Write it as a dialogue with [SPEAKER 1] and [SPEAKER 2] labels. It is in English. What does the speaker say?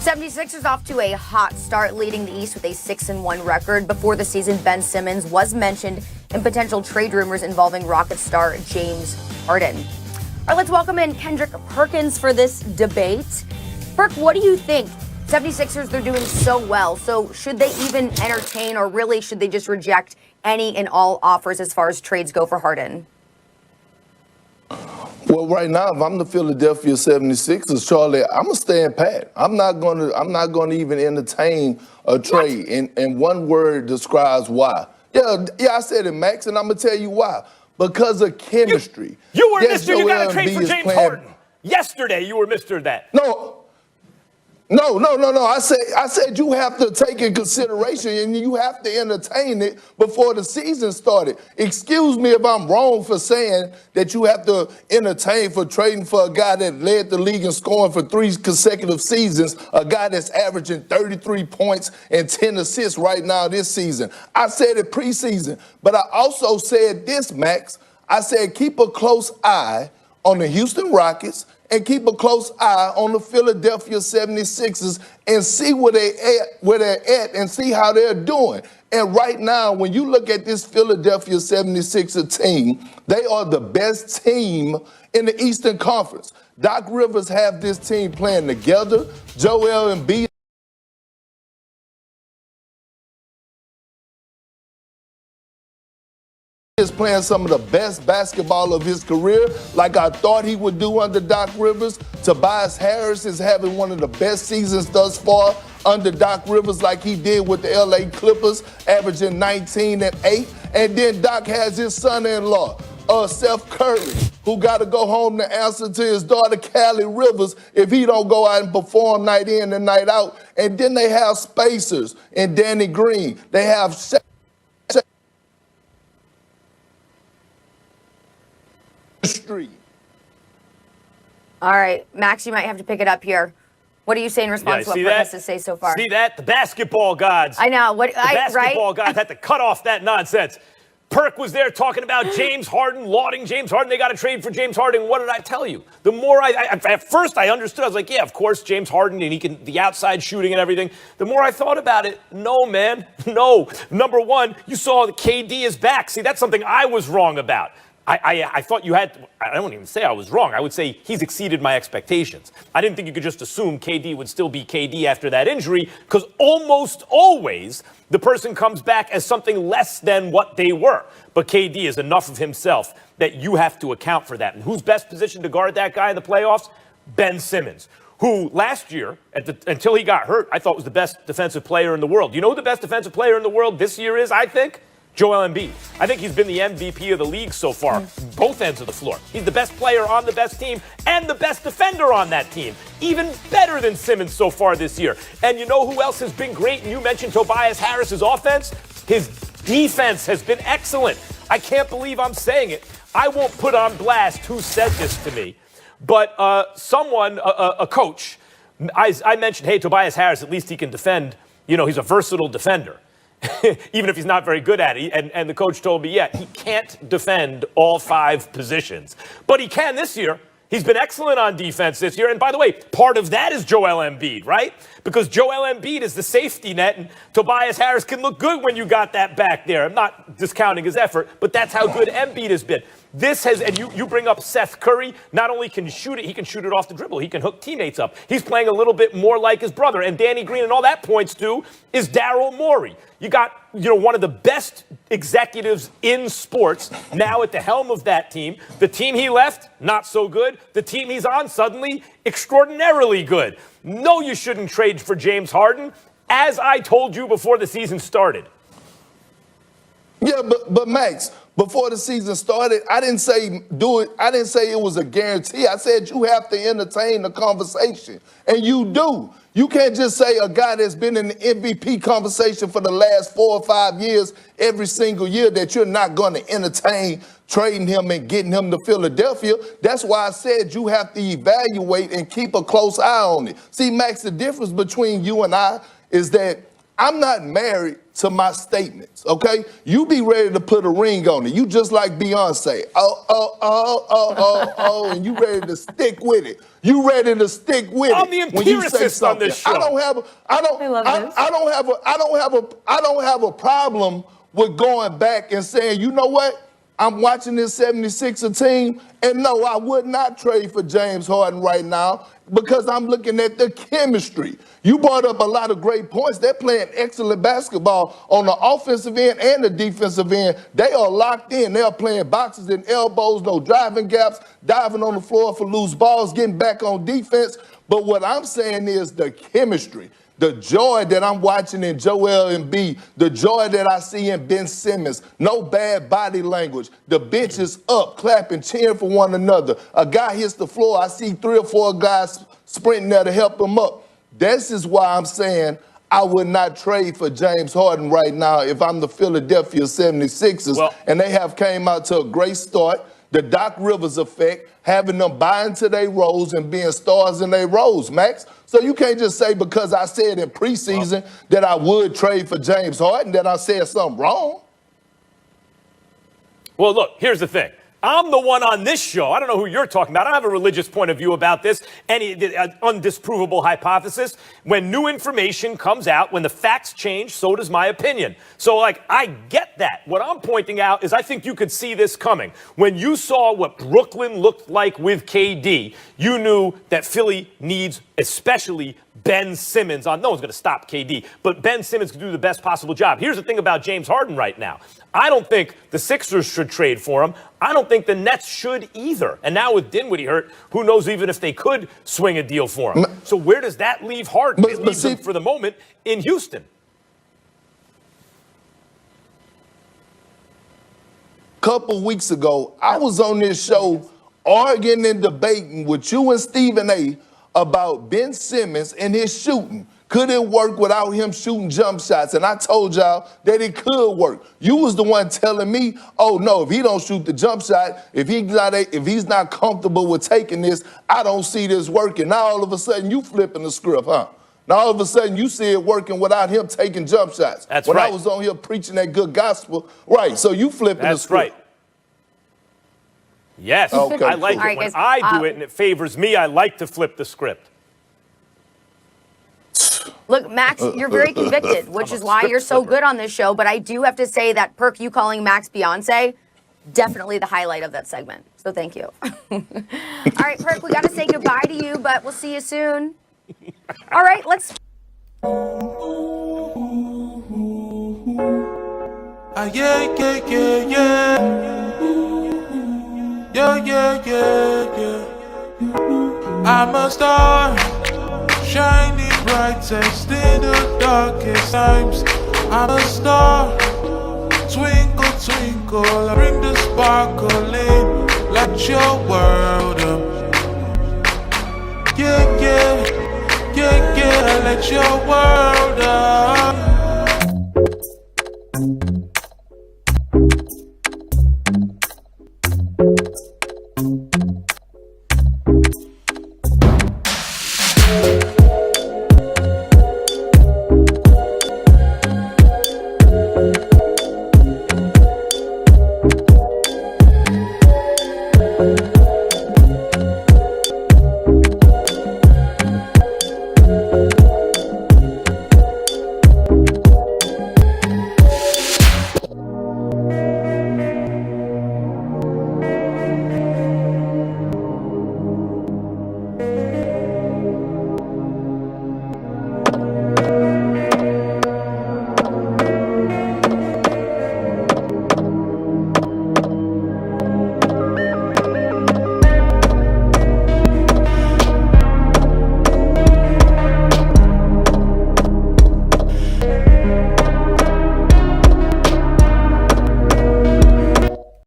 [SPEAKER 1] 76ers off to a hot start, leading the East with a 6-1 record. Before the season, Ben Simmons was mentioned in potential trade rumors involving Rockets star James Harden. All right, let's welcome in Kendrick Perkins for this debate. Perk, what do you think? 76ers, they're doing so well. So should they even entertain, or really should they just reject any and all offers as far as trades go for Harden?
[SPEAKER 2] Well, right now, if I'm the Philadelphia 76ers, Charlie, I'm gonna stand pat. I'm not gonna even entertain a trade. And one word describes why. Yeah, I said it, Max, and I'm gonna tell you why. Because of chemistry.
[SPEAKER 3] You were Mr. You got to trade for James Harden. Yesterday, you were Mr. That.
[SPEAKER 2] No. I said you have to take in consideration and you have to entertain it before the season started. Excuse me if I'm wrong for saying that you have to entertain for trading for a guy that led the league in scoring for 3 consecutive seasons, a guy that's averaging 33 points and 10 assists right now this season. I said it preseason, but I also said this, Max. I said keep a close eye on the Houston Rockets and keep a close eye on the Philadelphia 76ers and see where they're at and see how they're doing. And right now, when you look at this Philadelphia 76er team, they are the best team in the Eastern Conference. Doc Rivers have this team playing together. Joel Embiid is playing some of the best basketball of his career, like I thought he would do under Doc Rivers. Tobias Harris is having one of the best seasons thus far under Doc Rivers, like he did with the LA Clippers, averaging 19 and 8. And then Doc has his son-in-law, Seth Curry, who got to go home to answer to his daughter, Callie Rivers, if he don't go out and perform night in and night out. And then they have spacers and Danny Green. They have street.
[SPEAKER 1] All right, Max, you might have to pick it up here. What do you say in response to what Perk has to say so far?
[SPEAKER 3] See that? The basketball gods.
[SPEAKER 1] I know.
[SPEAKER 3] The basketball gods had to cut off that nonsense. Perk was there talking about James Harden, lauding James Harden. They got to trade for James Harden. What did I tell you? The more at first I understood, I was like, yeah, of course, James Harden, and he can, the outside shooting and everything. The more I thought about it, no, man, no. Number one, you saw the KD is back. See, that's something I was wrong about. I thought you had, I don't even say I was wrong. I would say he's exceeded my expectations. I didn't think you could just assume KD would still be KD after that injury, because almost always the person comes back as something less than what they were. But KD is enough of himself that you have to account for that. And who's best positioned to guard that guy in the playoffs? Ben Simmons, who last year, until he got hurt, I thought was the best defensive player in the world. You know who the best defensive player in the world this year is, I think? Joel Embiid. I think he's been the MVP of the league so far, both ends of the floor. He's the best player on the best team and the best defender on that team. Even better than Simmons so far this year. And you know who else has been great? And you mentioned Tobias Harris's offense. His defense has been excellent. I can't believe I'm saying it. I won't put on blast who said this to me, but someone, a coach, I mentioned, hey, Tobias Harris, at least he can defend. You know, he's a versatile defender. Even if he's not very good at it. And the coach told me, yeah, he can't defend all 5 positions. But he can this year. He's been excellent on defense this year. And by the way, part of that is Joel Embiid, right? Because Joel Embiid is the safety net, and Tobias Harris can look good when you got that back there. I'm not discounting his effort, but that's how good Embiid has been. This has, and you bring up Seth Curry, not only can shoot it, he can shoot it off the dribble. He can hook teammates up. He's playing a little bit more like his brother. And Danny Green, and all that points to is Daryl Morey. You got, one of the best executives in sports now at the helm of that team. The team he left, not so good. The team he's on, suddenly extraordinarily good. No, you shouldn't trade for James Harden, as I told you before the season started.
[SPEAKER 2] Yeah, but Max, before the season started, I didn't say do it. I didn't say it was a guarantee. I said you have to entertain the conversation, and you do. You can't just say a guy that's been in the MVP conversation for the last 4 or 5 years, every single year, that you're not going to entertain trading him and getting him to Philadelphia. That's why I said you have to evaluate and keep a close eye on it. See, Max, the difference between you and I is that I'm not married to my statements, okay? You be ready to put a ring on it. You just like Beyonce. And you ready to stick with it. You ready to stick with it.
[SPEAKER 3] I'm the empiricist on this show.
[SPEAKER 2] I don't have a problem with going back and saying, you know what? I'm watching this 76er team, and no, I would not trade for James Harden right now because I'm looking at the chemistry. You brought up a lot of great points. They're playing excellent basketball on the offensive end and the defensive end. They are locked in. They are playing boxes and elbows, no driving gaps, diving on the floor for loose balls, getting back on defense. But what I'm saying is the chemistry. The joy that I'm watching in Joel Embiid, the joy that I see in Ben Simmons, no bad body language. The bench is up, clapping, cheering for one another. A guy hits the floor, I see 3 or 4 guys sprinting there to help him up. This is why I'm saying I would not trade for James Harden right now if I'm the Philadelphia 76ers. And they have came out to a great start. The Doc Rivers effect, having them buy into their roles and being stars in their roles, Max. So you can't just say because I said in preseason that I would trade for James Harden that I said something wrong.
[SPEAKER 3] Well, look, here's the thing. I'm the one on this show. I don't know who you're talking about. I don't have a religious point of view about this, any undisprovable hypothesis. When new information comes out, when the facts change, so does my opinion. So, I get that. What I'm pointing out is I think you could see this coming. When you saw what Brooklyn looked like with KD, you knew that Philly needs especially Ben Simmons. No one's going to stop KD, but Ben Simmons can do the best possible job. Here's the thing about James Harden right now. I don't think the Sixers should trade for him. I don't think the Nets should either. And now with Dinwiddie hurt, who knows even if they could swing a deal for him. So where does that leave Harden? It leaves him, for the moment, in Houston.
[SPEAKER 2] Couple weeks ago, I was on this show arguing and debating with you and Stephen A. about Ben Simmons and his shooting. Could it work without him shooting jump shots? And I told y'all that it could work. You was the one telling me, oh no, if he don't shoot the jump shot, if he's not comfortable with taking this, I don't see this working. Now all of a sudden you flipping the script, huh? Now all of a sudden you see it working without him taking jump shots.
[SPEAKER 3] That's
[SPEAKER 2] when
[SPEAKER 3] right.
[SPEAKER 2] I was on here preaching that good gospel, right? So you flipping the script.
[SPEAKER 3] That's right. Yes,
[SPEAKER 2] okay,
[SPEAKER 3] I like
[SPEAKER 2] cool.
[SPEAKER 3] it. When I do it and it favors me, I like to flip the script.
[SPEAKER 1] Look, Max, you're very convicted, which is why you're so good on this show. But I do have to say that Perk, you calling Max Beyonce, definitely the highlight of that segment. So thank you. All right, Perk, we got to say goodbye to you, but we'll see you soon. All right, let's.
[SPEAKER 4] I'm a star, shining brightest in the darkest times. I'm a star, twinkle, twinkle, I bring the sparkle in, light your world up. Yeah, let your world